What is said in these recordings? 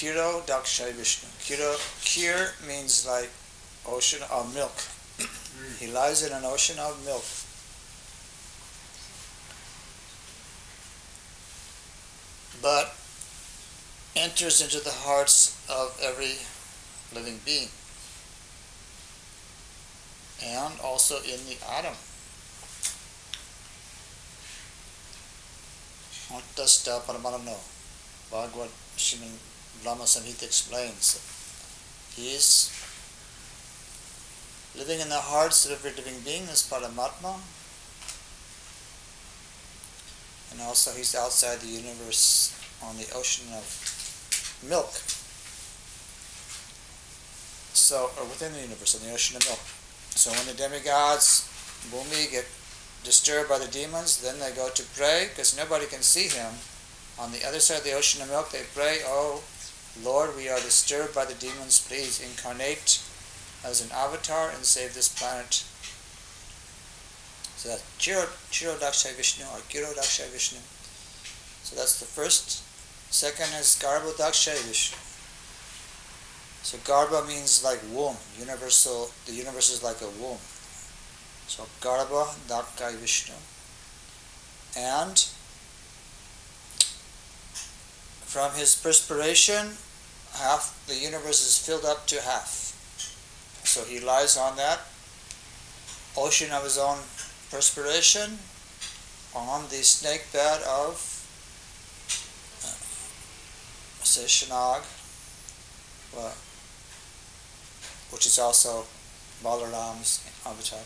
Kiro Daksha Vishnu. Kir means like ocean of milk. He lies in an ocean of milk. But enters into the hearts of every living being. And also in the atom. Antasta Paramanano. Bhagavad Srimad Brahma Samhita explains. He is living in the hearts of every living being as Paramatma. And also he's outside the universe on the ocean of milk. So, or within the universe, on the ocean of milk. So when the demigods, Bhumi, get disturbed by the demons, then they go to pray, because nobody can see him. On the other side of the ocean of milk, they pray, "Oh Lord, we are disturbed by the demons, please incarnate as an avatar and save this planet." So that's Chiro Daksha Vishnu or Kiro Daksha Vishnu. So that's the first. Second is Garbha Daksha Vishnu. So Garbha means like womb, universal. The universe is like a womb. So Garbha Daksha Vishnu. And from his perspiration, half the universe is filled up to half. So he lies on that ocean of his own perspiration on the snake bed of Seshanag, which is also Balaram's avatar.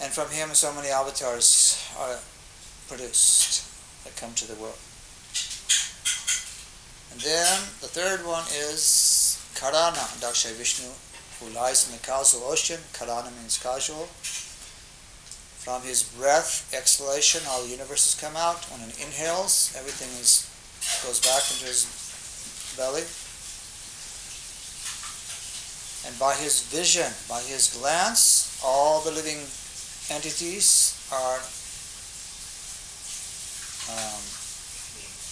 And from him so many avatars are produced that come to the world. And then the third one is Karana Daksha Vishnu, who lies in the causal ocean. Karana means causal. From his breath, exhalation, all the universes come out. When it inhales, everything goes back into his belly. And by his vision, by his glance, all the living entities are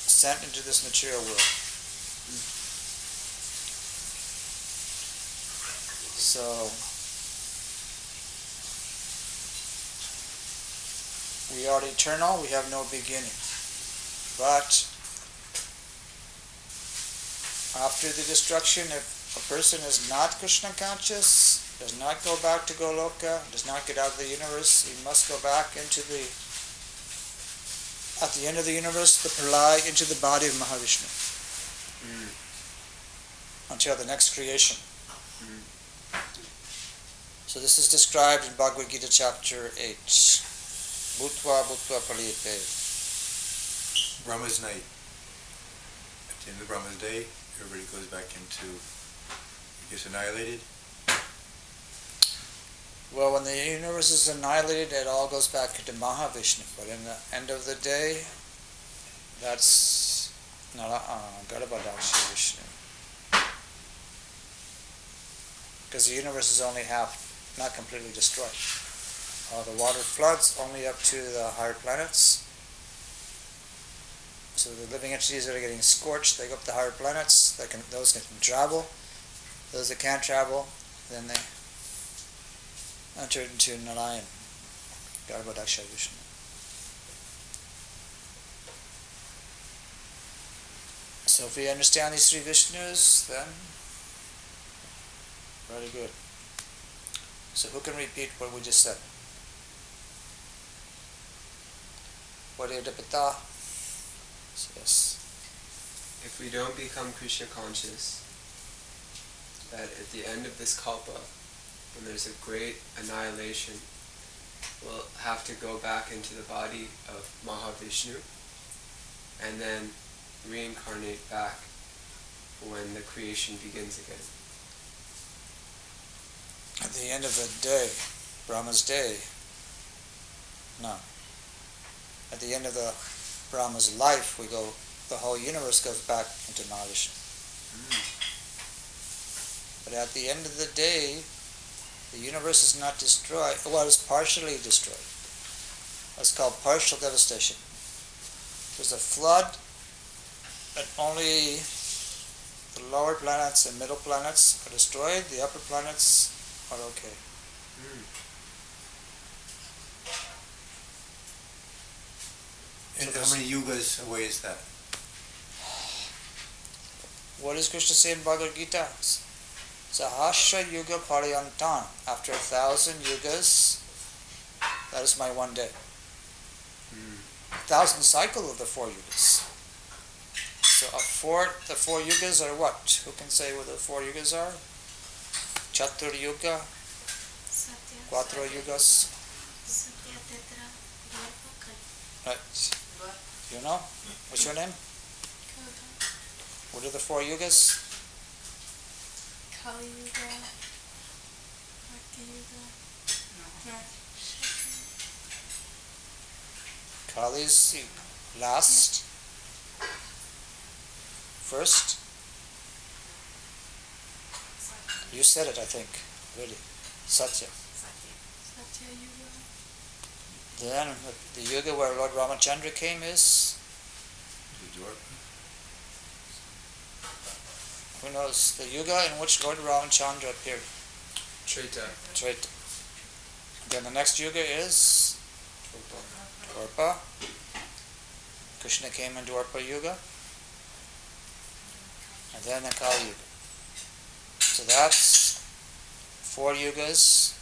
sent into this material world. So we are eternal, we have no beginning. But after the destruction, if a person is not Krishna conscious, does not go back to Goloka, does not get out of the universe, he must go back into at the end of the universe, the pralaya, into the body of Mahavishnu. Until the next creation. So this is described in Bhagavad Gita chapter 8. Bhutva Bhutva Praliyate. Brahma's night. At the end of Brahma's day, everybody goes back into, gets annihilated. Well, when the universe is annihilated, it all goes back into Mahavishnu. But in the end of the day, that's Garbha Daksha Vishnu. Because the universe is only half, not completely destroyed. The water floods only up to the higher planets. So the living entities that are getting scorched, they go up to higher planets. Those can travel. Those that can't travel, then they enter into Narayan, Garbha Daksha Vishnu. So if we understand these three Vishnus, then very good. So who can repeat what we just said? Baladeva. Yes. If we don't become Krishna conscious, that at the end of this kalpa, when there's a great annihilation, we'll have to go back into the body of Mahavishnu and then reincarnate back when the creation begins again. At the end of the day, Brahma's day, no. At the end of the Brahma's life, the whole universe goes back into Mahavishnu. But at the end of the day, the universe is not destroyed. Well, it's partially destroyed. That's called partial devastation. There's a flood only the lower planets and middle planets are destroyed. The upper planets are okay. And how many yugas away is that? What does Krishna say in Bhagavad Gita? Sahasra yuga paryantan. After 1,000 yugas, that is my one day. 1,000 cycle of the 4 yugas. So the 4 yugas are what? Who can say what the 4 yugas are? Chatur yuga, Quattro yugas. Right. You know? What's your name? What are the 4 yugas? Kali Yuga, Bhakti Yuga, Kali's last. First. You said it, I think. Really. Satya. Satya Yuga, Then the yuga where Lord Ramachandra came is, who knows, the yuga in which Lord Ramachandra appeared. Treta. Treta. Then the next yuga is Dwarpa. Krishna came in Dwarpa yuga. And then the Kali yuga. So that's 4 yugas.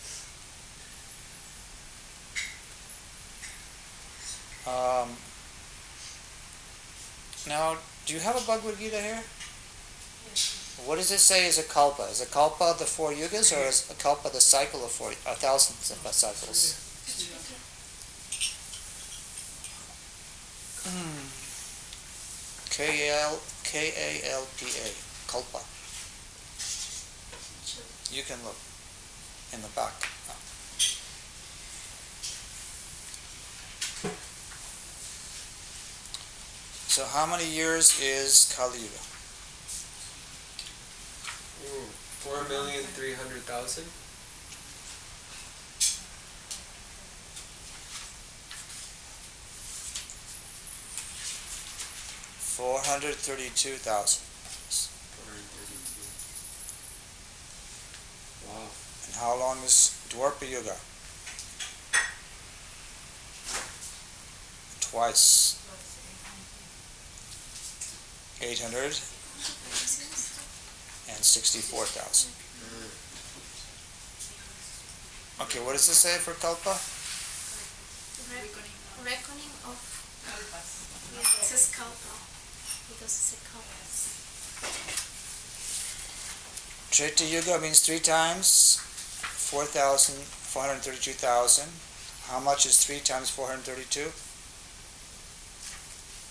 Now, do you have a Bhagavad Gita here? What does it say is a kalpa? Is a kalpa the 4 yugas, or is a kalpa the cycle of 1,000 cycles? K-A-L-P-A, kalpa. You can look in the back. So how many years is Kali Yuga? 4,300,000. $432,000. Wow. And how long is Dwarpa Yuga? Twice. 864,000. Okay, what does it say for kalpa? reckoning of yeah, it says kalpa because it's a kalpa. Treta Yuga means 3 times 432,000. How much is 3 times 432?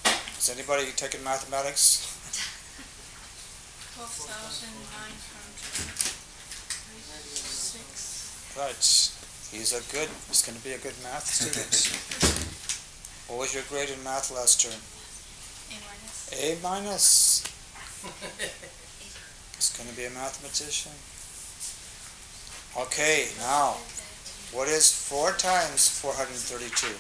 Has anybody taken mathematics? 12,906. Right. He's going to be a good math student. What was your grade in math last term? A minus. A minus. He's going to be a mathematician. Okay, now, what is 4 times 432?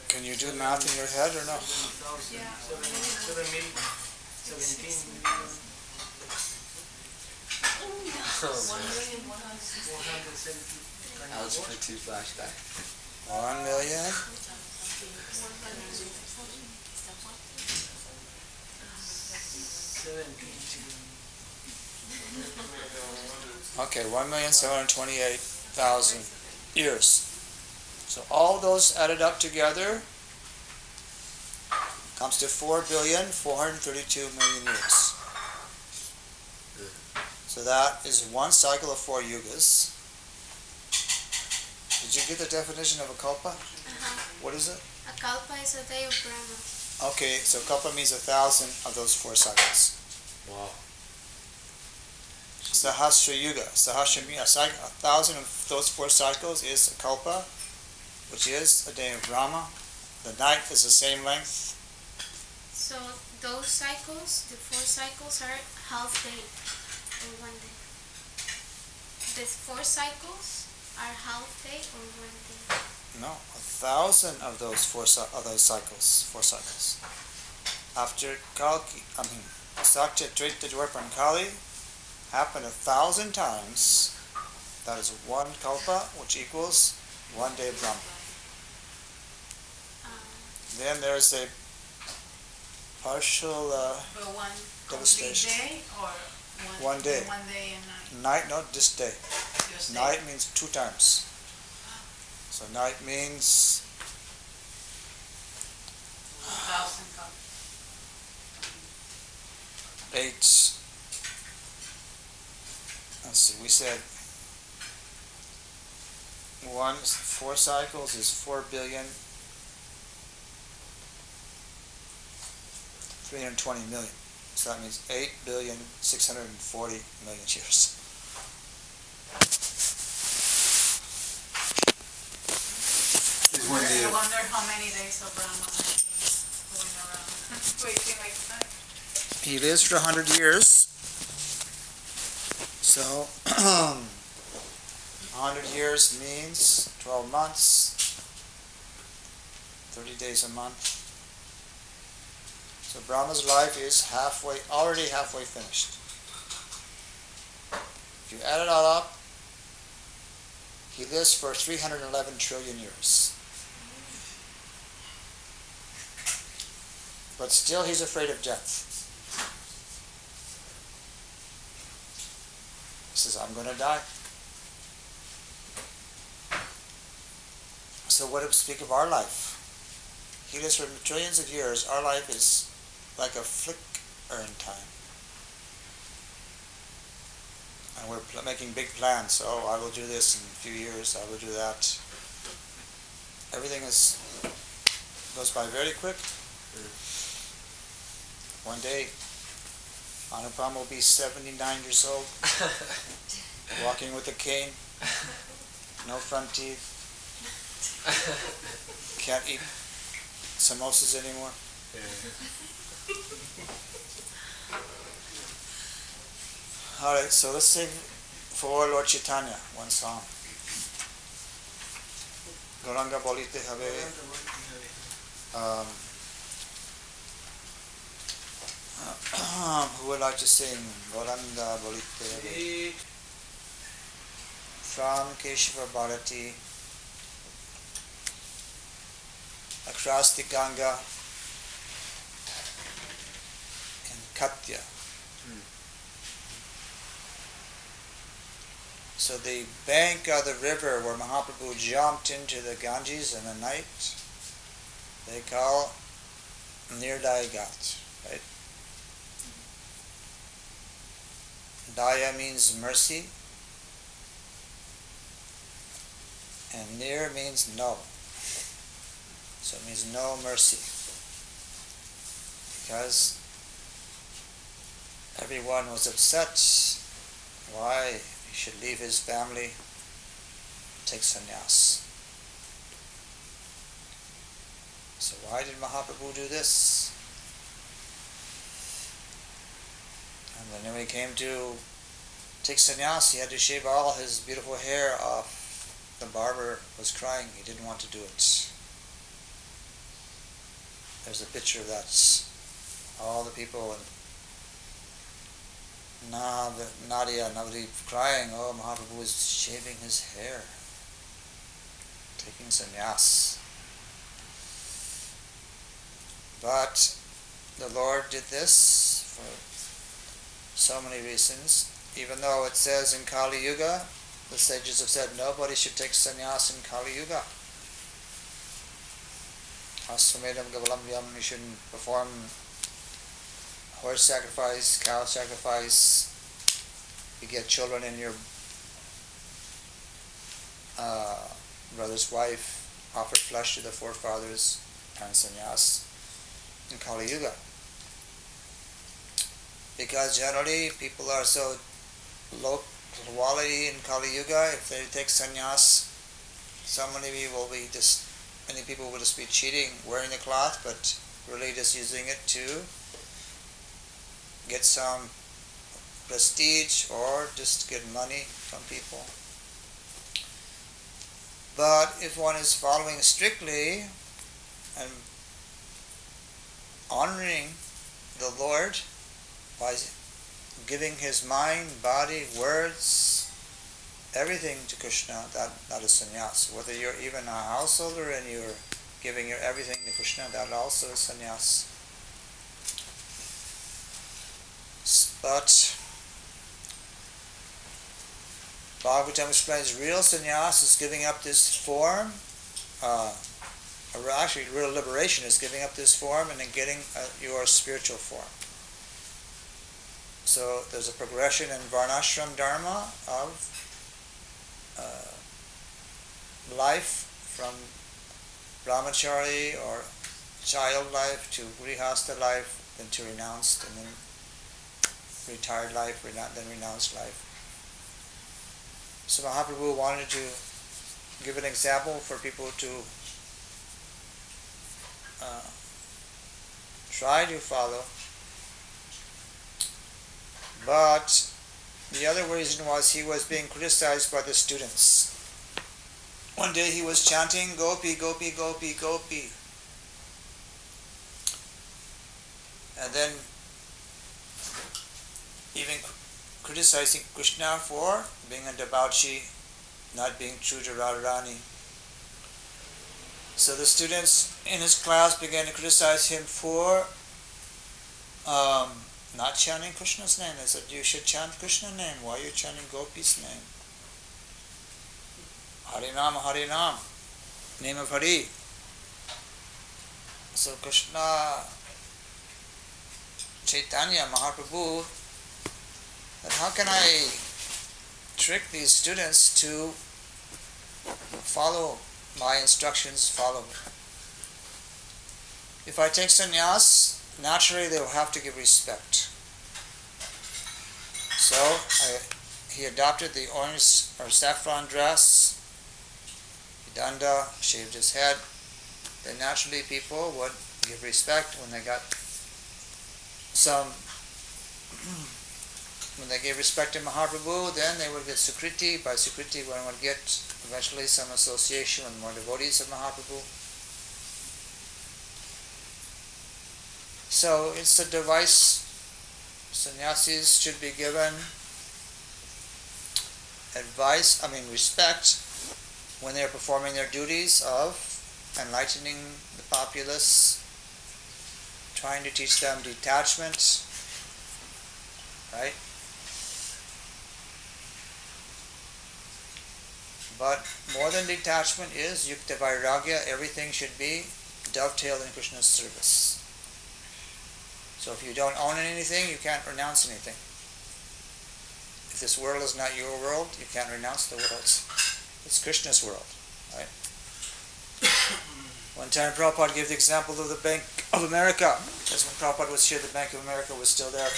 Can you do math in your head or no? Yeah. 17. Algebra 2 flashback. 1 million. Okay, 1,728,000 years. So all those added up together comes to 4,432,000,000 years. So that is one cycle of 4 yugas. Did you get the definition of a kalpa? What is it? A kalpa is a day of Brahma. Okay, so kalpa means 1,000 of those 4 cycles. Wow. Sahasra yuga. Sahasra means 1,000 of those 4 cycles is a kalpa, which is a day of Brahma. The night is the same length. So those cycles, the 4 cycles, are half day or 1 day. The 4 cycles are half day or 1 day. No, 1,000 of those cycles, 4 cycles. After Kalki, Sakya Trita Dwarpa and Kali happen 1,000 times. That is 1 kalpa, which equals 1 day of Brahma. Then there's a partial But one devastation. complete day or 1 day. 1 day and night? Night, not this day. Just Night means 2 times. So night means 1,000 cups. 8. Let's see, we said 4 cycles is 4,320,000,000. So that means 8,640,000,000 years. Is one day I wonder how many days of Brahma might be going around. Waiting like that. He lives for 100 years. So 100 years means 12 months, 30 days a month. So Brahma's life is already halfway finished. If you add it all up, he lives for 311 trillion years. But still he's afraid of death. He says, I'm going to die. So what do we speak of our life? He lives for trillions of years. Our life is like a flicker in time. And we're making big plans. Oh, I will do this in a few years. I will do that. Everything goes by very quick. One day, Anupam will be 79 years old, walking with a cane, no front teeth, can't eat samosas anymore. Alright, so let's sing for Lord Chaitanya, one song. Gauranga Bolite Have. Who would like to sing Gauranga Bolite Have? From Keshava Bharati, across the Ganga in Katya. So the bank of the river where Mahaprabhu jumped into the Ganges in the night, they call Nirdaya Ghat, right? Daya means mercy, and Nir means no. So it means no mercy. Because everyone was upset why he should leave his family, take sannyas. So why did Mahaprabhu do this? And then when he came to take sannyas, he had to shave all his beautiful hair off. The barber was crying. He didn't want to do it. There's a picture of that. All the people in Nadia, Navadip crying, oh, Mahaprabhu is shaving his hair, taking sannyas. But the Lord did this for so many reasons. Even though it says in Kali Yuga, the sages have said nobody should take sannyas in Kali Yuga. Aswamedam Gavalamvyam, you shouldn't perform horse sacrifice, cow sacrifice, you get children in your brother's wife, offer flesh to the forefathers, and sannyas in Kali Yuga. Because generally people are so low quality in Kali Yuga, if they take sannyas, so many will be just many people would just be cheating, wearing the cloth, but really just using it to get some prestige or just get money from people. But if one is following strictly and honoring the Lord by giving his mind, body, words, everything to Krishna, that is sannyas. Whether you're even a householder and you're giving your everything to Krishna, that also is sannyas. But Bhagavatam explains real sannyas is giving up this form, or actually real liberation is giving up this form and then getting your spiritual form. So there's a progression in varnashram dharma of life from brahmachari or child life to grihastha life, then to renounced, and then retired life, then renounced life. So Mahaprabhu wanted to give an example for people to try to follow. But the other reason was he was being criticized by the students. One day he was chanting Gopi, Gopi, Gopi, Gopi. And then even criticizing Krishna for being a debauchee, not being true to Radharani. So the students in his class began to criticize him for not chanting Krishna's name. They said, you should chant Krishna's name. Why are you chanting Gopi's name? Harinam, Harinam, name of Hari. So Krishna, Chaitanya Mahaprabhu, that how can I trick these students to follow my instructions, follow me? If I take sannyas, naturally they will have to give respect. So he adopted the orange or saffron dress, danda, shaved his head. Then naturally people would give respect when they got some. When they gave respect to Mahaprabhu, then they would get sukriti. By sukriti, one would get eventually some association with more devotees of Mahaprabhu. So it's a device. Sannyasis should be given respect when they are performing their duties of enlightening the populace, trying to teach them detachment, right? But more than detachment is yukta vairagya. Everything should be dovetailed in Krishna's service. So if you don't own anything, you can't renounce anything. If this world is not your world, you can't renounce the world. It's Krishna's world, right? One time Prabhupada gave the example of the Bank of America. That's when Prabhupada was here, the Bank of America was still there.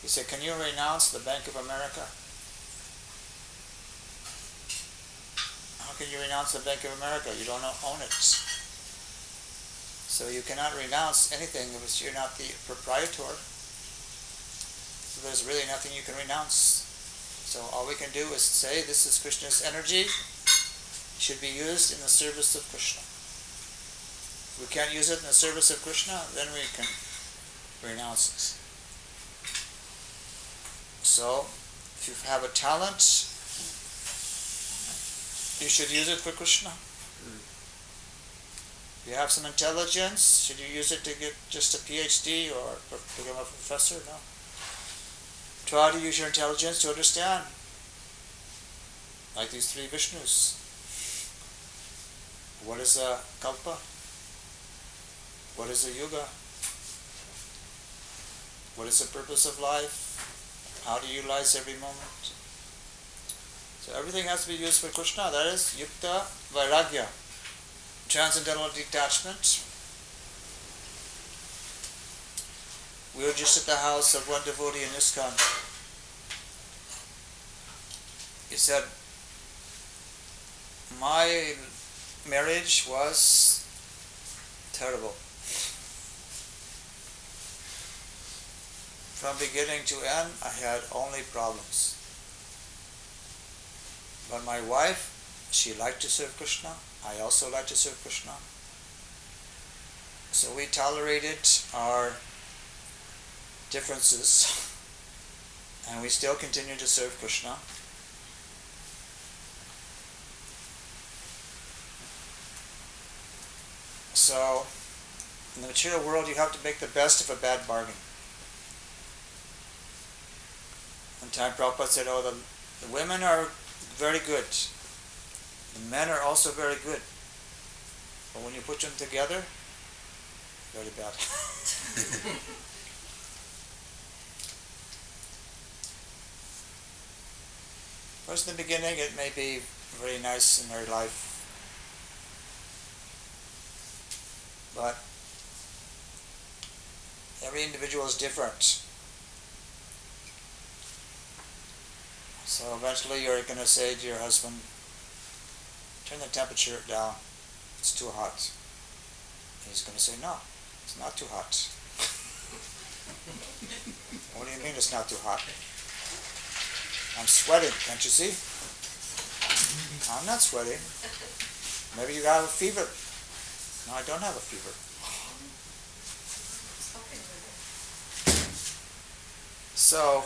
He said, can you renounce the Bank of America? How can you renounce the Bank of America? You don't own it. So you cannot renounce anything if you're not the proprietor. So there's really nothing you can renounce. So all we can do is say, this is Krishna's energy. It should be used in the service of Krishna. If we can't use it in the service of Krishna, then we can renounce it. So, if you have a talent, you should use it for Krishna. If you have some intelligence, should you use it to get just a PhD or become a professor? No. Try to use your intelligence to understand. Like these three Vishnus. What is a kalpa? What is a yuga? What is the purpose of life? How to utilize every moment? So everything has to be used for Krishna. That is yukta vairagya. Transcendental detachment. We were just at the house of one devotee in ISKCON. He said, my marriage was terrible. From beginning to end, I had only problems. But my wife, she liked to serve Krishna. I also like to serve Krishna. So we tolerated our differences and we still continue to serve Krishna. So, in the material world, you have to make the best of a bad bargain. One time Prabhupada said, oh, the women are very good. The men are also very good. But when you put them together, very bad. First, in the beginning, it may be very nice in married life. But every individual is different. So eventually you're going to say to your husband, turn the temperature down, it's too hot. And he's going to say, no, it's not too hot. What do you mean it's not too hot? I'm sweating, can't you see? I'm not sweating. Maybe you got a fever. No, I don't have a fever. So,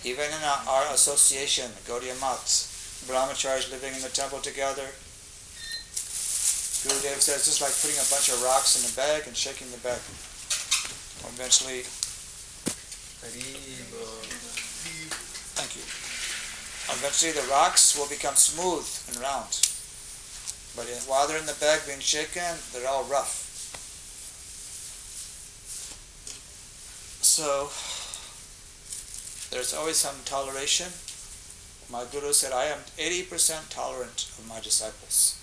even in our association, Gaudiya Math, brahmacharis living in the temple together, Gurudev says it's like putting a bunch of rocks in a bag and shaking the bag. Eventually, thank you. Eventually the rocks will become smooth and round. But while they're in the bag being shaken, they're all rough. So, there's always some toleration. My Guru said, I am 80% tolerant of my disciples.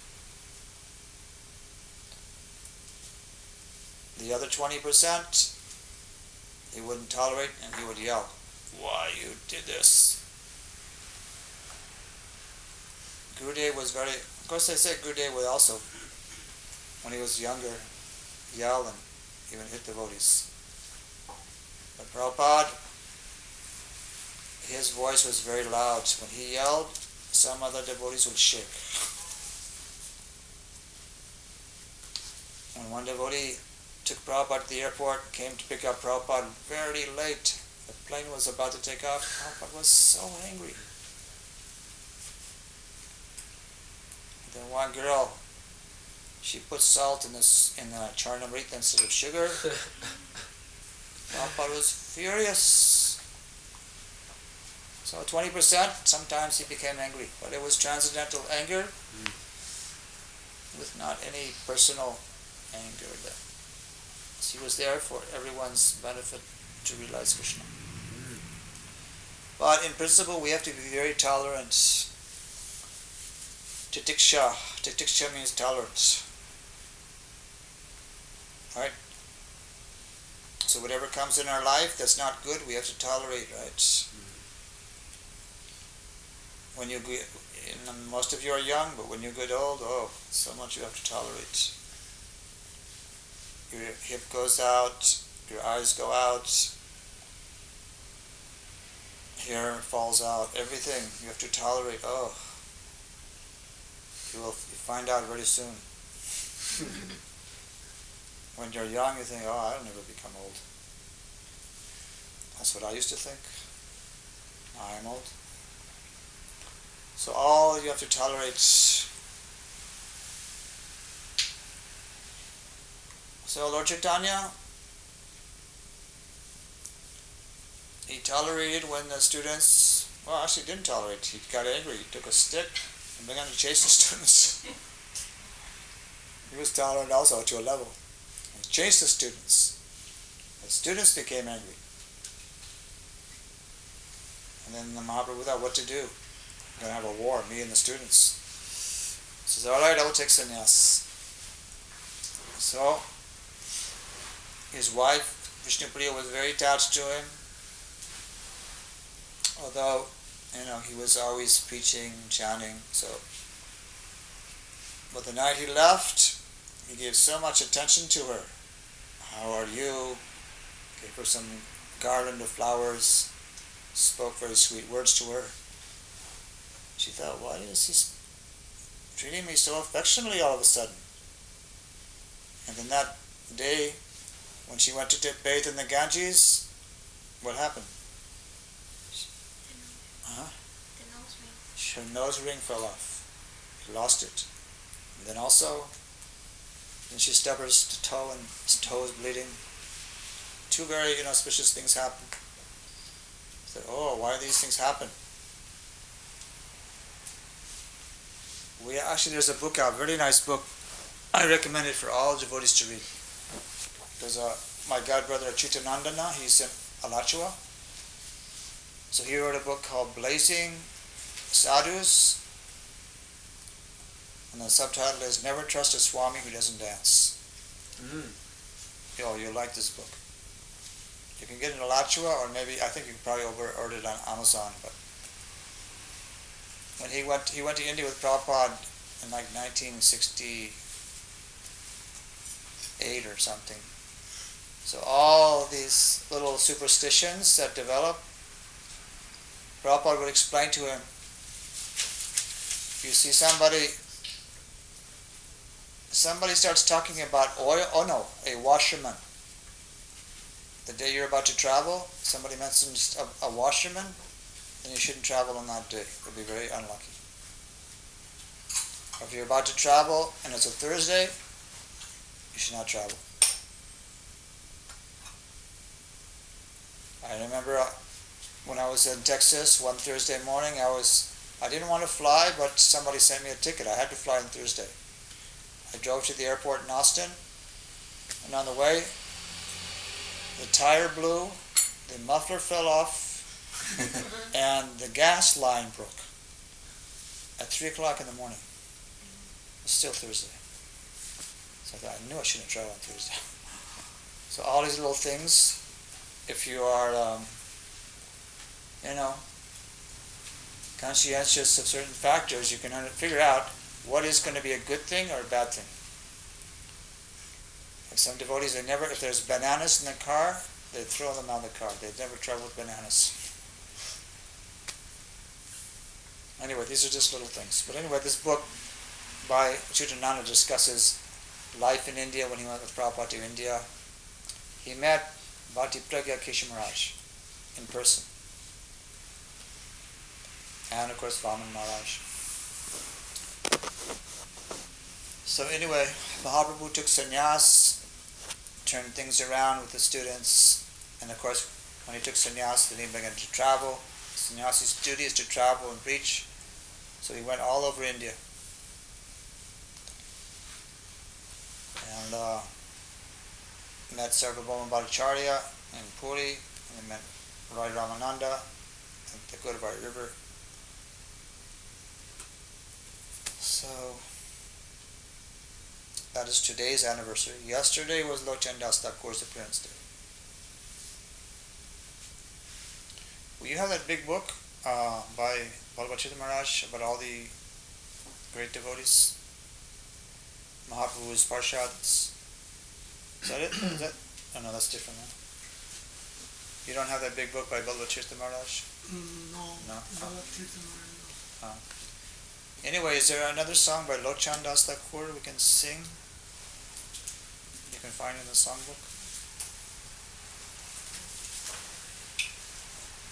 The other 20%, he wouldn't tolerate and he would yell, why you did this? Gurudev was very, of course they say Gurudev would also, when he was younger, yell and even hit devotees. But Prabhupada, his voice was very loud. When he yelled, some other devotees would shake. When one devotee took Prabhupada to the airport, came to pick up Prabhupada very late, the plane was about to take off, Prabhupada was so angry. Then one girl, she put salt in the charnamrita instead of sugar. Prabhupada was furious. So 20%, sometimes he became angry, but it was transcendental anger with not any personal anger there. So he was there for everyone's benefit to realize Krishna. But in principle, we have to be very tolerant. Titiksha. Titiksha means tolerance. Right? So whatever comes in our life that's not good, we have to tolerate, right? When you get, most of you are young, but when you get old, oh, so much you have to tolerate. Your hip goes out, your eyes go out, hair falls out, everything you have to tolerate. Oh, you will find out very soon. When you're young, you think, oh, I'll never become old. That's what I used to think. Now I'm old. So all you have to tolerate. So Lord Chaitanya, he tolerated when the students, well, actually didn't tolerate. He got angry. He took a stick and began to chase the students. He was tolerant also to a level. He chased the students. The students became angry. And then the Mahaprabhu thought, what to do? We're going to have a war, me and the students. He says, all right, I will take sannyas. So, his wife, Vishnupriya, was very attached to him. Although, he was always preaching, chanting, so But the night he left, he gave so much attention to her. How are you? Gave her some garland of flowers, spoke very sweet words to her. She thought, why is he treating me so affectionately all of a sudden? And then that day, when she went to bathe in the Ganges, what happened? The nose ring. Her nose ring fell off. She lost it. And then also, then she stubbed her toe and his toe was bleeding. Two very inauspicious things happened. Said, oh, why do these things happen? There's a book out, a very nice book. I recommend it for all devotees to read. There's my godbrother Achutanandana, he's in Alachua. So he wrote a book called Blazing Sadhus, and the subtitle is Never Trust a Swami Who Doesn't Dance. You'll like this book. You can get it in Alachua, or maybe, I think you can probably order it on Amazon. But when he went to India with Prabhupada in like 1968 or something. So all these little superstitions that develop, Prabhupada would explain to him. You see somebody starts talking about oil, a washerman. The day you're about to travel, somebody mentions a washerman, then you shouldn't travel on that day. You'll be very unlucky. Or if you're about to travel and it's a Thursday, you should not travel. I remember when I was in Texas one Thursday morning, I didn't want to fly, but somebody sent me a ticket. I had to fly on Thursday. I drove to the airport in Austin, and on the way, the tire blew, the muffler fell off, and the gas line broke at 3 o'clock in the morning. It was still Thursday. So I knew I shouldn't travel on Thursday. So all these little things, if you are, conscientious of certain factors, you can figure out what is going to be a good thing or a bad thing. Like some devotees, if there's bananas in the car, they throw them out of the car. They never travel with bananas. Anyway, these are just little things. But anyway, this book by Chutananda discusses life in India when he went with Prabhupada to India. He met Bhakti Pragya Kesha Maharaj in person. And of course Vaman Maharaj. So anyway, Mahaprabhu took sannyas, turned things around with the students, and of course when he took sannyas then he began to travel. Sannyasi's duty is to travel and preach. So he went all over India. And met Sarvabhauma Bhattacharya in Puri, and he met Rai Ramananda at the Godavari River. So that is today's anniversary. Yesterday was Lochan Das Thakur's appearance day. Well, you have that big book by Baladeva Maharaj about all the great devotees, Mahaprabhu's Parshads. Is that it? Is that? Oh no, that's different now. You don't have that big book by Baladeva Maharaj? No. Oh. Anyway, is there another song by Lochan Das Thakur we can sing? You can find in the songbook.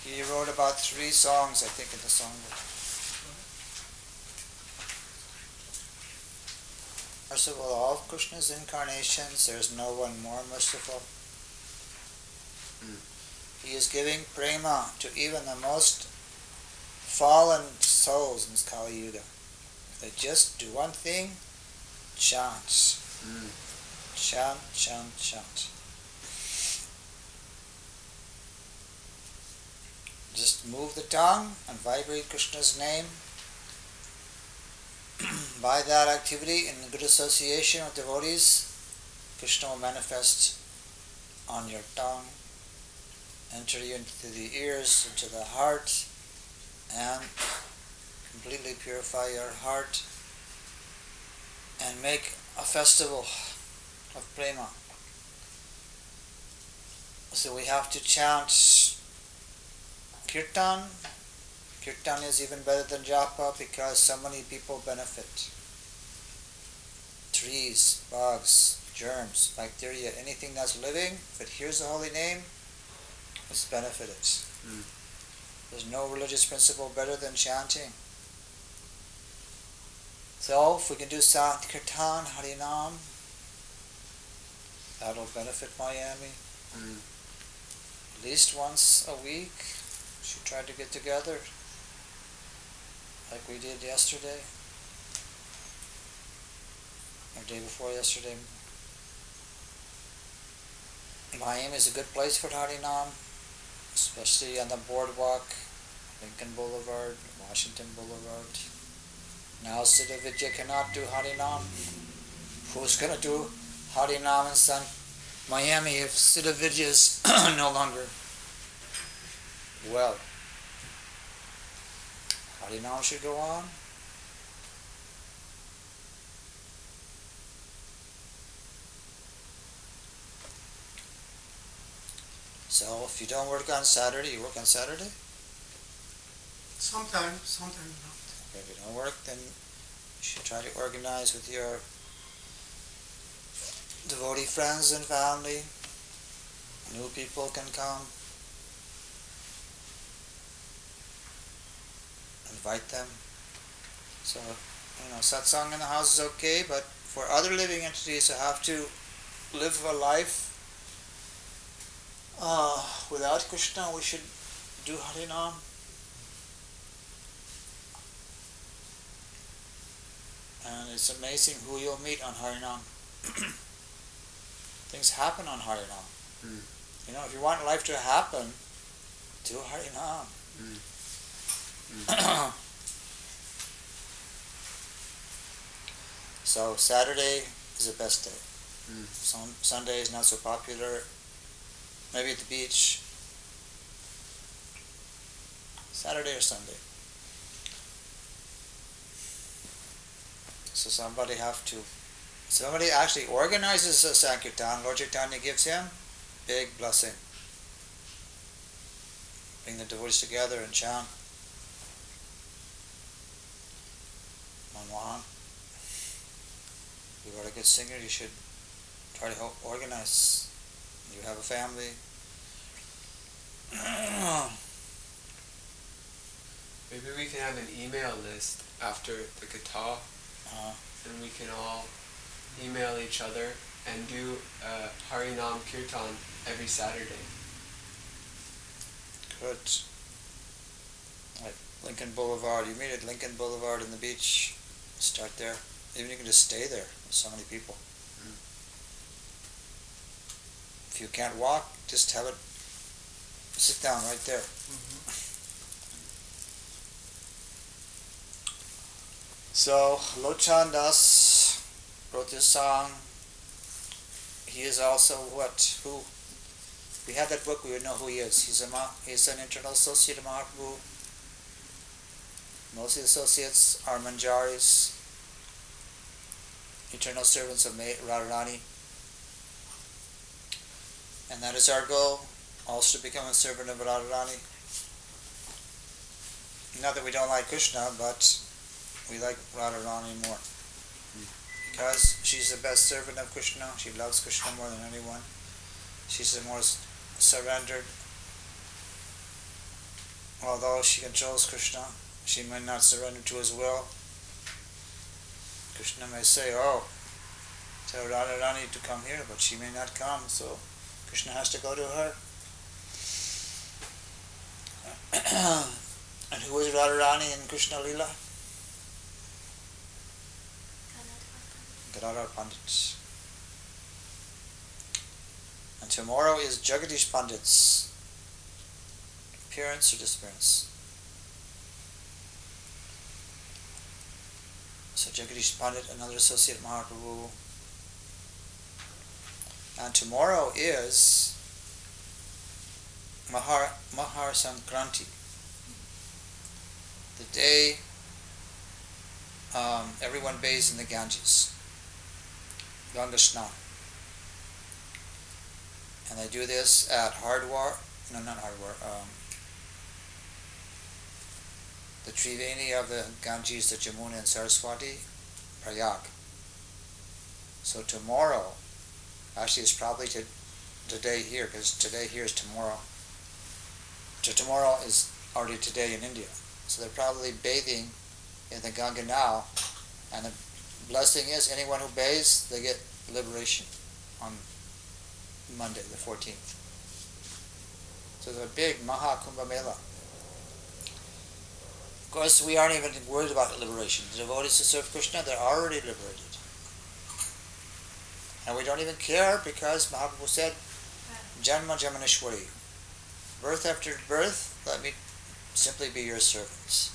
He wrote about 3 songs, I think, in the songbook. Merciful of all of Krishna's incarnations, there is no one more merciful. He is giving prema to even the most fallen souls in this Kali Yuga. If they just do one thing, chant. Chant, chant, chant. Just move the tongue and vibrate Krishna's name. By that activity, in good association with devotees, Krishna will manifest on your tongue, enter you into the ears, into the heart, and completely purify your heart and make a festival of prema. So we have to chant kirtan. Kirtan is even better than japa because so many people benefit. Trees, bugs, germs, bacteria, anything that's living, if it hears the holy name, it's benefited. There's no religious principle better than chanting. So if we can do Sankirtan, Harinam, that'll benefit Miami. At least once a week, we should try to get together, like we did yesterday, or day before yesterday. Miami is a good place for Harinam, especially on the boardwalk, Lincoln Boulevard, Washington Boulevard. Now Siddha Vidya cannot do Harinam. Who's going to do Harinam in Miami if Siddha Vidya is no longer well? Harinam should go on. So if you don't work on Saturday, you work on Saturday? Sometimes not. If you don't work, then you should try to organize with your devotee friends and family. New people can come. Invite them. So, satsang in the house is okay, but for other living entities who have to live a life without Krishna, we should do Harinam. And it's amazing who you'll meet on Harinam. Things happen on Harinam. If you want life to happen, do Harinam. So Saturday is the best day. Sunday is not so popular. Maybe at the beach. Saturday or Sunday. So somebody actually organizes a Sankirtan. Lord Chaitanya gives him big blessing. Bring the devotees together and chant. Manmohan, you are a good singer, you should try to organize. You have a family. Maybe we can have an email list after the kata, and we can all email each other and do Harinam Kirtan every Saturday. Good. Like Lincoln Boulevard. You meet at Lincoln Boulevard in the beach. Start there. Even you can just stay there. There's so many people. If you can't walk, just have it. Sit down right there. So Lochan Das wrote this song. He is also what? Who? If we had that book, we would know who he is. He's an internal associate of Mahaprabhu. Most of the associates are Manjaris, eternal servants of Radharani. And that is our goal, also to become a servant of Radharani. Not that we don't like Krishna, but we like Radharani more. Because she's the best servant of Krishna, she loves Krishna more than anyone. She's the most surrendered. Although she controls Krishna, she may not surrender to his will. Krishna may say, tell Radharani to come here, but she may not come, so Krishna has to go to her. And who is Radharani in Krishna Lila? Gadadhar Pandit. And tomorrow is Jagadish Pandit's appearance or disappearance. So Jagadish Pandit, another associate of Mahaprabhu. And tomorrow is Mahar Sankranti, the day everyone bathes in the Ganges. Ganga Snan. And they do this at Hardwar, no, not Hardwar, the Triveni of the Ganges, the Jamuna and Saraswati, Prayag. So tomorrow, actually it's probably today here, because today here is tomorrow. So tomorrow is already today in India. So they're probably bathing in the Ganga now, and the blessing is anyone who bathes, they get liberation on Monday, the 14th. So it's a big Maha Kumbh Mela. Of course, we aren't even worried about liberation. The devotees who serve Krishna, they're already liberated. And we don't even care because Mahaprabhu said, Janma Jamaneshwari. Birth after birth, let me simply be your servants.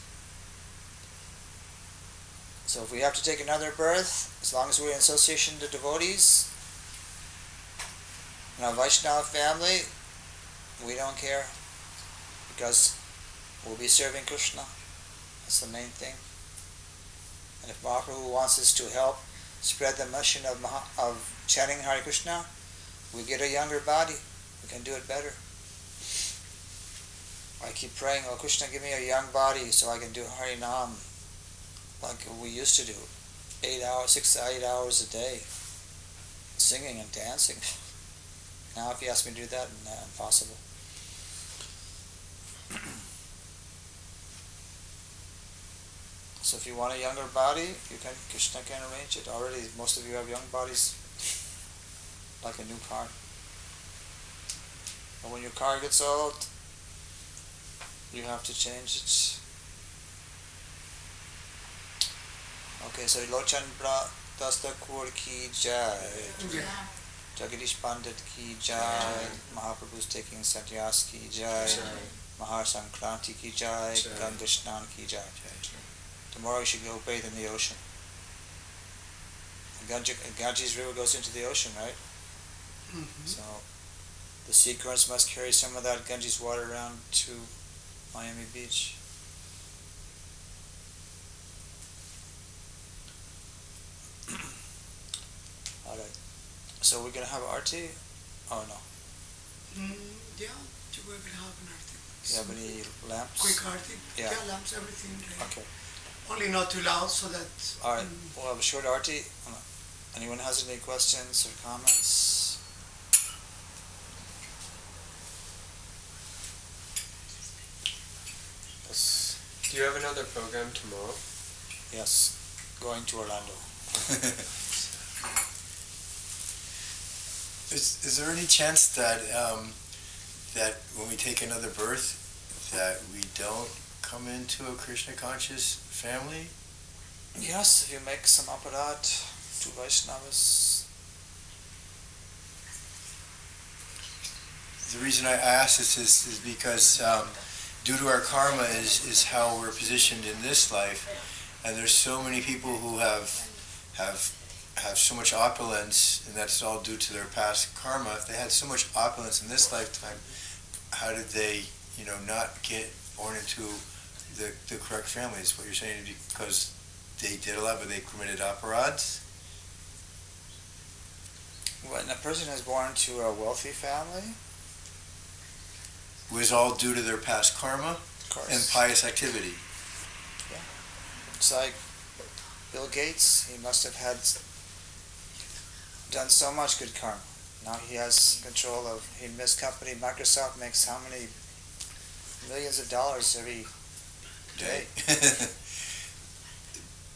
So if we have to take another birth, as long as we're in association with the devotees, in our Vaishnava family, we don't care because we'll be serving Krishna. That's the main thing. And if Mahaprabhu wants us to help spread the mission of chanting Hare Krishna, we get a younger body. We can do it better. I keep praying, oh Krishna, give me a young body so I can do Hari Nam like we used to do. 6 to 8 hours a day, singing and dancing. Now if you ask me to do that, impossible. So if you want a younger body, Krishna can arrange it. Already most of you have young bodies, like a new car. But when your car gets old, you have to change it. Okay, so Lochan Dastakur ki jai, Jagadish Pandit ki jai, Mahaprabhu's taking sannyas ki jai, Mahar Sankranti ki jai, Ganga Snan ki jai. Tomorrow you should go bathe in the ocean. Ganges River goes into the ocean, right? Mm-hmm. So the sea currents must carry some of that Ganges water around to Miami Beach. Alright. So we're going to have arti? Oh no. Yeah, we're going to have an arti. Do you have any lamps? Quick arti? Yeah, lamps, everything. Right? Okay. Only not too loud so that... Alright, we'll have a short arti. Anyone has any questions or comments? Yes. Do you have another program tomorrow? Yes, going to Orlando. Is there any chance that that when we take another birth, that we don't come into a Krishna conscious family? Yes, if you make some aparat to Vaishnavas. The reason I ask this is because due to our karma is how we're positioned in this life, and there's so many people who have so much opulence, and that's all due to their past karma. If they had so much opulence in this lifetime, how did they, not get born into the correct family? Is what you're saying, because they did a lot, but they committed aparads? When a person is born to a wealthy family, It was all due to their past karma and pious activity. Yeah. It's like Bill Gates, he must have done so much good karma. Now he has control of his company. Microsoft makes how many millions of dollars every day?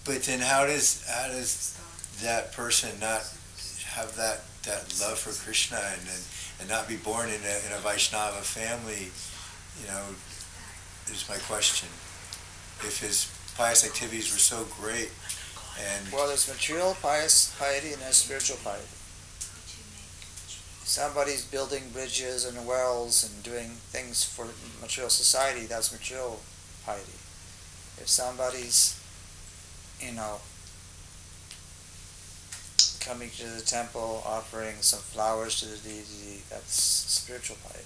But then how does that person not have that love for Krishna and not be born in a Vaishnava family? Is my question. If his pious activities were so great, and well, there's material piety and there's spiritual piety. Somebody's building bridges and wells and doing things for material society, that's material piety. If somebody's, coming to the temple, offering some flowers to the deity, that's spiritual piety.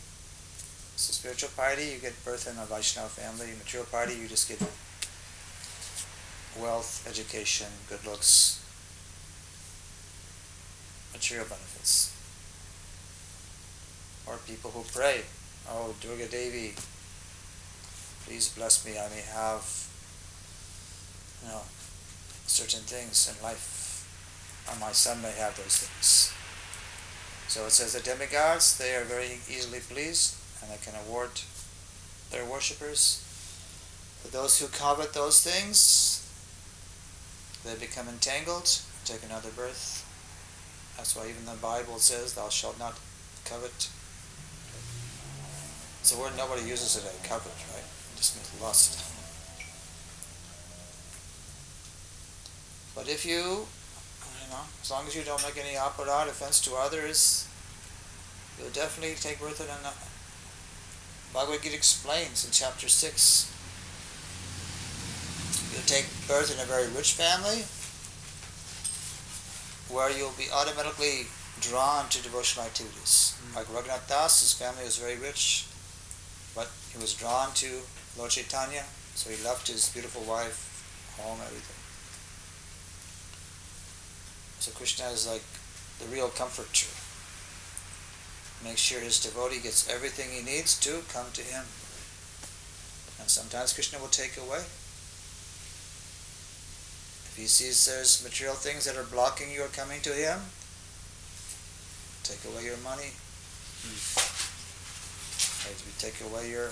So spiritual piety, you get birth in a Vaishnava family. Material piety, you just get wealth, education, good looks. material benefits. Or people who pray, oh Durga Devi, please bless me, I may have, certain things in life, or my son may have those things. So it says the demigods, they are very easily pleased, and they can award their worshippers. For those who covet those things, they become entangled, take another birth. That's why even the Bible says, thou shalt not covet. It's a word nobody uses today, covet, right? It just means lust. But if you, as long as you don't make any aparad, offense to others, you'll definitely take birth in a... Bhagavad Gita explains in chapter 6, you'll take birth in a very rich family, where you'll be automatically drawn to devotional activities. Like Raghunath Das, his family was very rich, but he was drawn to Lord Chaitanya, so he left his beautiful wife, home, everything. So Krishna is like the real comforter. Make sure his devotee gets everything he needs to come to him. And sometimes Krishna will take away. If he sees there's material things that are blocking your coming to him, take away your money. Maybe take away your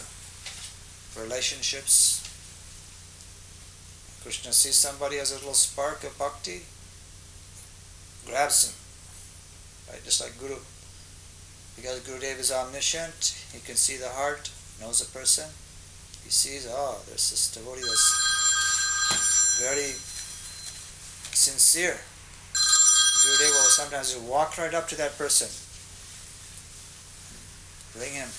relationships. Krishna sees somebody has a little spark of bhakti, grabs him. Right? Just like Guru. Because Gurudev is omniscient, he can see the heart, knows a person. He sees, there's this devotee that's very sincere. Gurudev will sometimes just walk right up to that person, bring him.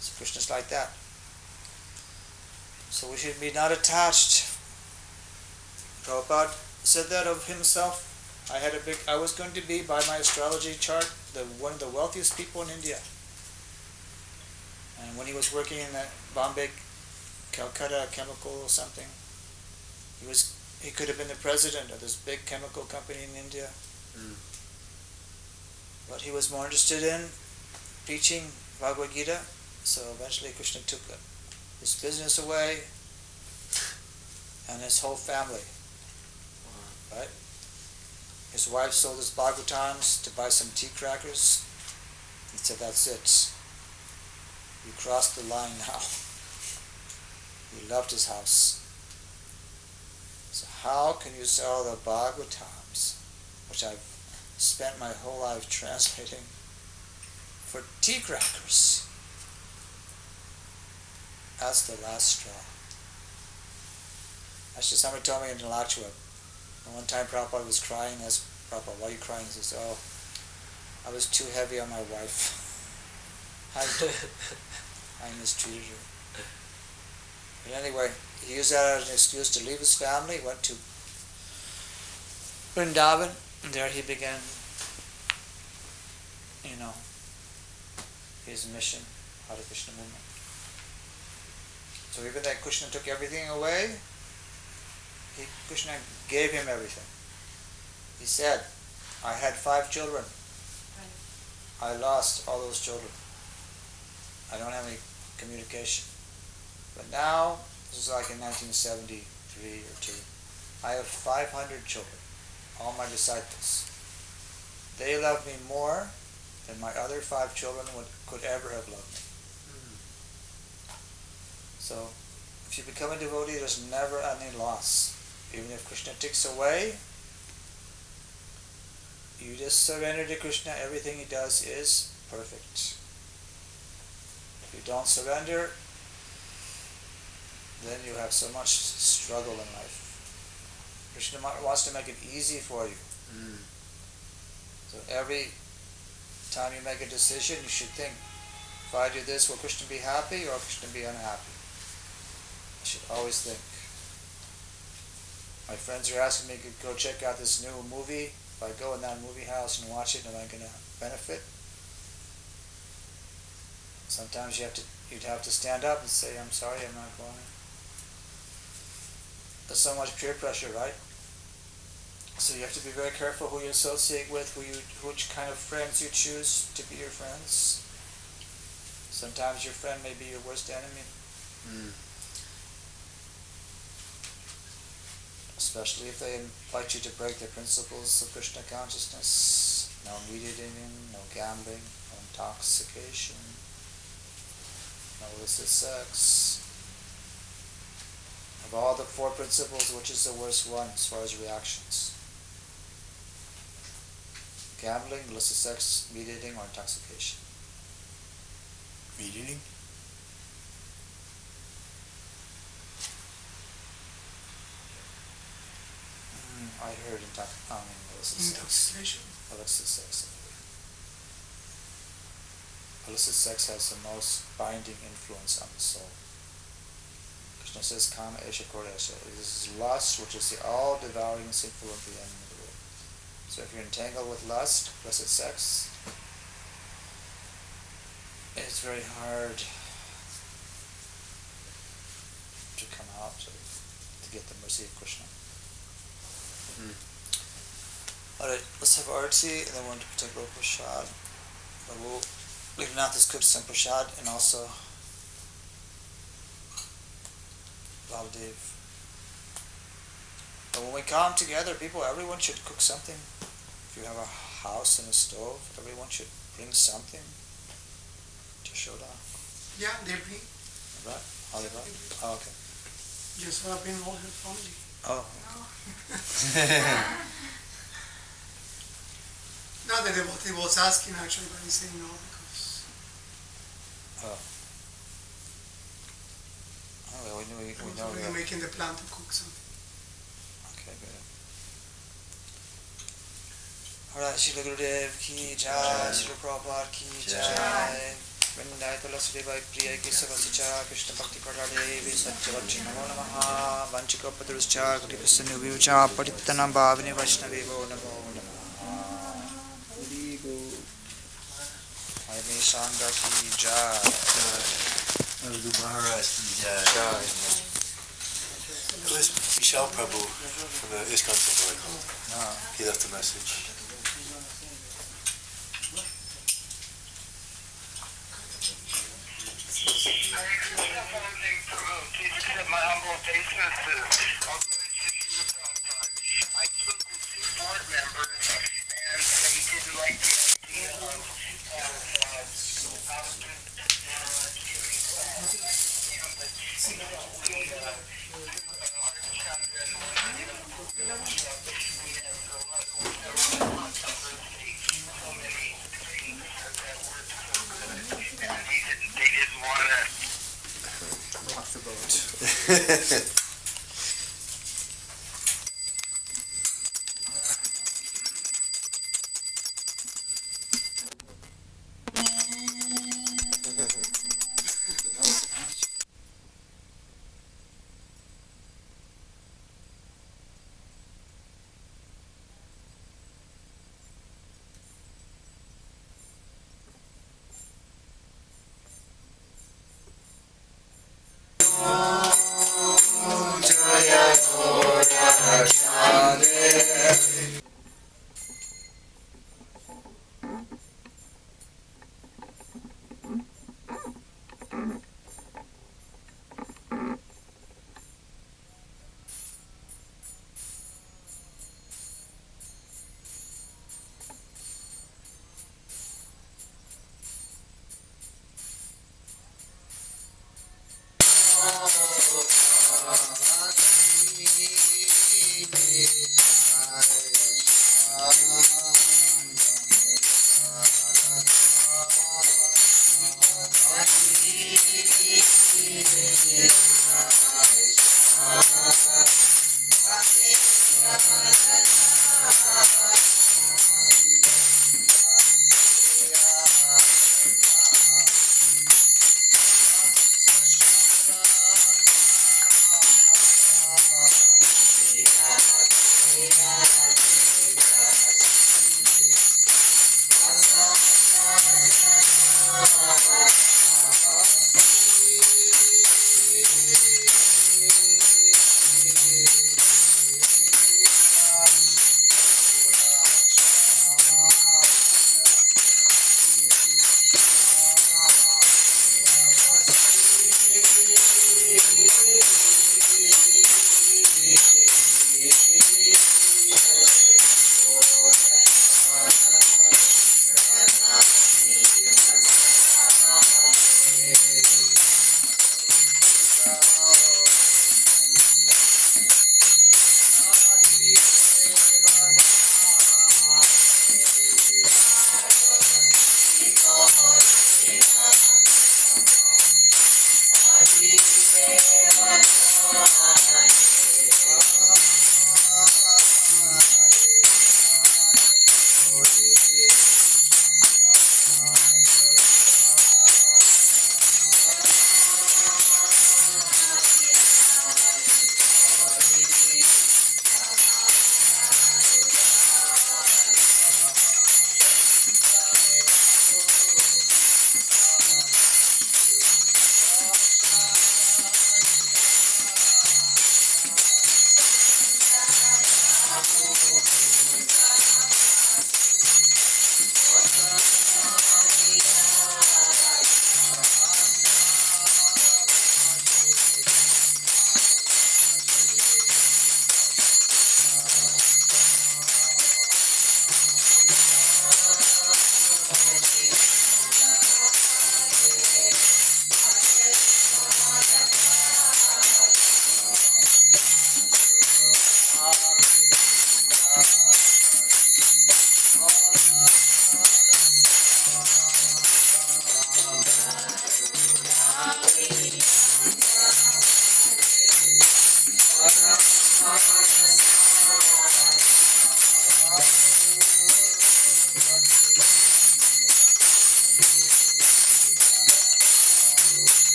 So Krishna's like that. So we should be not attached. Prabhupada said that of himself. I was going to be, by my astrology chart, one of the wealthiest people in India. And when he was working in the Bombay, Calcutta chemical or something, he could have been the president of this big chemical company in India. But he was more interested in preaching Bhagavad Gita, so eventually Krishna took his business away and his whole family. Right? His wife sold his Bhagavatams to buy some tea crackers. He said, that's it. You crossed the line now. He loved his house. So how can you sell the Bhagavatams, which I've spent my whole life translating, for tea crackers? That's the last straw. Actually, somebody told me in Lilanatha, one time Prabhupada was crying. I asked Prabhupada, why are you crying? He says, I was too heavy on my wife. I mistreated her. But anyway, he used that as an excuse to leave his family, went to Vrindavan, and there he began, his mission, Hare Krishna movement. So even that Krishna took everything away, Krishna gave him everything. He said, I had 5 children. I lost all those children. I don't have any communication. But now, this is like in 1973 or 2, I have 500 children, all my disciples. They love me more than my other 5 children could ever have loved me. So, if you become a devotee, there's never any loss. Even if Krishna takes away, you just surrender to Krishna. Everything he does is perfect. If you don't surrender, then you have so much struggle in life. Krishna wants to make it easy for you. So every time you make a decision, you should think, if I do this, will Krishna be happy or will Krishna be unhappy? You should always think. My friends are asking me to go check out this new movie. If I go in that movie house and watch it, am I going to benefit? Sometimes you'd have to stand up and say, I'm sorry, I'm not going. There's so much peer pressure, right? So you have to be very careful who you associate with, which kind of friends you choose to be your friends. Sometimes your friend may be your worst enemy. Especially if they invite you to break the principles of Krishna consciousness. No meat eating, no gambling, no intoxication, no illicit sex. Of all the four principles, which is the worst one as far as reactions? Gambling, illicit sex, meat eating, or intoxication? Meat eating? I heard illicit sex. Intoxication. Illicit sex. Illicit sex has the most binding influence on the soul. Krishna says, Kama Esha Koresha. This is lust, which is the all-devouring sinful of the enemy of the world. So if you're entangled with lust, illicit sex, it's very hard to come out to get the mercy of Krishna. Alright, let's have arti and then we'll into particular prasad. Lilanatha has cooked some prasad and also Baladeva. But when we come together, everyone should cook something. If you have a house and a stove, everyone should bring something to show down. Yeah, they bring. Right? Oh, they brought? Oh, okay. Just bring all her family. Oh. Not that devotee was asking actually, but he said no because. Oh. Oh, well, we know We're that. making the plan to cook something. Okay, good. Alright, Srila Gurudev ki jai, Srila Prabhupada ki jai. Vrindai Tulasi Devai Priya ki Savasicha, Krishna Bhakti Pradadevi Satyavarchi Namo Namaha, Vanchika Paduruscha, Kutipasanu Vivucha, Padittanam Bhavini Vaishnavivo Namo Namaha. Adi Sangha ki jai. Avadhuta Maharaja ki jai. It was Vishal Prabhu from the ISKCON temple I called. He left a message. Please accept my humble obeisances. I'll go to Shiva Prabhupada. I spoke with two board members, and they didn't like the idea of they didn't want to Rock the boat.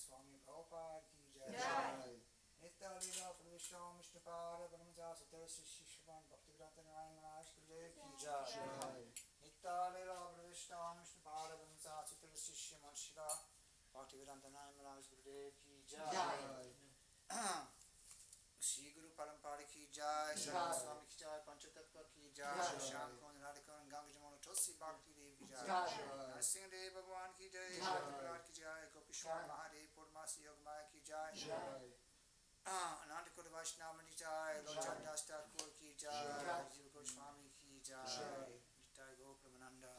Swami Prabhupada ki jai. Jai. Nitya Lila Pravishtam Vishnupada Brahmaja Satar Shishvan Bhaktivedanta Narayana Maharaj Gurudev ki jai. Nitya Lila Pravishtam Vishnupada Brahmaja Satar Shishvan Shila Bhaktivedanta Narayana Maharaj Gurudev ki jai. Shri Guru Parampara ki jai, Sarva Swami ki jai, Panchatattva ki jai, Shyam Kund Radhikund Ganga Jamuna Tulsi Bhakti Dev ki jai, Narsingh Dev Bhagwan ki jai, Bhakti ki jai, Gopishwar Mahadev Purnamasi Yogamaya ki jai, Anantakota Vaishnava ki jai, Lochan Das Thakur ki jai, Jiva Goswami ki jai, Nitai Gopramananda.